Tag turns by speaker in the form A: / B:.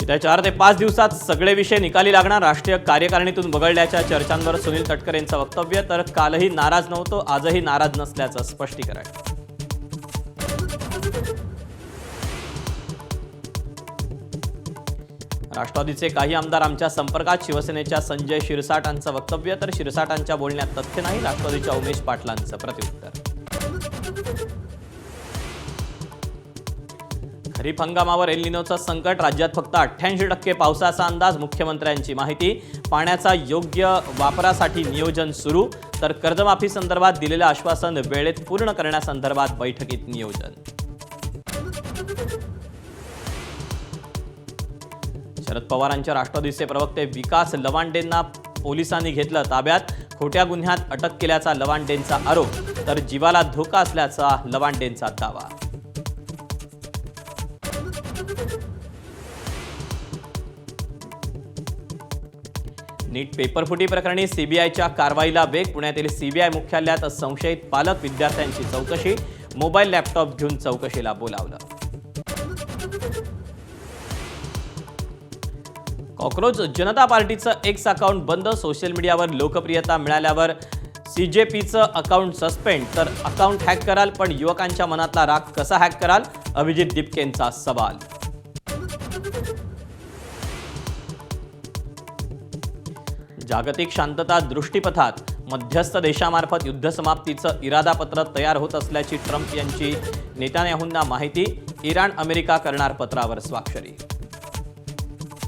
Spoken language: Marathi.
A: येत्या 4 ते 5 दिवसात सगळे विषय निकाली लागणार. राष्ट्रीय कार्यकारिणीतून वगळल्याच्या चर्चांवर सुनील तटकरे यांचं वक्तव्य. तर कालही नाराज नव्हतो, आजही नाराज नसल्याचं स्पष्टीकरण. राष्ट्रवादीचे काही आमदार आमच्या संपर्कात. शिवसेनेच्या संजय शिरसाटांचं वक्तव्य. तर शिरसाटांच्या बोलण्यात तथ्य नाही, राष्ट्रवादीच्या उमेश पाटलांचं प्रत्युत्तर. खरीप हंगामावर एल निनोचं संकट. राज्यात फक्त 88% पावसाचा अंदाज. मुख्यमंत्र्यांची माहिती. पाण्याचा योग्य वापरासाठी नियोजन सुरू. तर कर्जमाफी संदर्भात दिलेलं आश्वासन वेळेत पूर्ण करण्यासंदर्भात बैठकीत नियोजन. शरद पवारांच्या राष्ट्रवादीचे प्रवक्ते विकास लवांडेंना पोलिसांनी घेतलं ताब्यात. खोट्या गुन्ह्यात अटक केल्याचा लवांडेंचा आरोप. तर जीवाला धोका असल्याचा लवांडेंचा दावा. नीट पेपरफुटी प्रकरणी सीबीआयच्या कारवाईला वेग. पुण्यातील सीबीआय मुख्यालयात संशयित पालक विद्यार्थ्यांची चौकशी. मोबाईल लॅपटॉप घेऊन चौकशीला बोलावलं. कॉक्रोच जनता पार्टीचं एक्स अकाउंट बंद. सोशल मीडियावर लोकप्रियता मिळाल्यावर सीजेपीचं अकाउंट सस्पेंड. तर अकाउंट हॅक कराल, पण युवकांच्या मनातला राग कसा हॅक कराल, अभिजित दिपकेंचा सवाल. जागतिक शांतता दृष्टीपथात. मध्यस्थ देशामार्फत युद्धसमाप्तीचं इरादापत्र तयार होत असल्याची ट्रम्प यांची नेतान्याहूंना माहिती. इराण अमेरिका करणार पत्रावर स्वाक्षरी.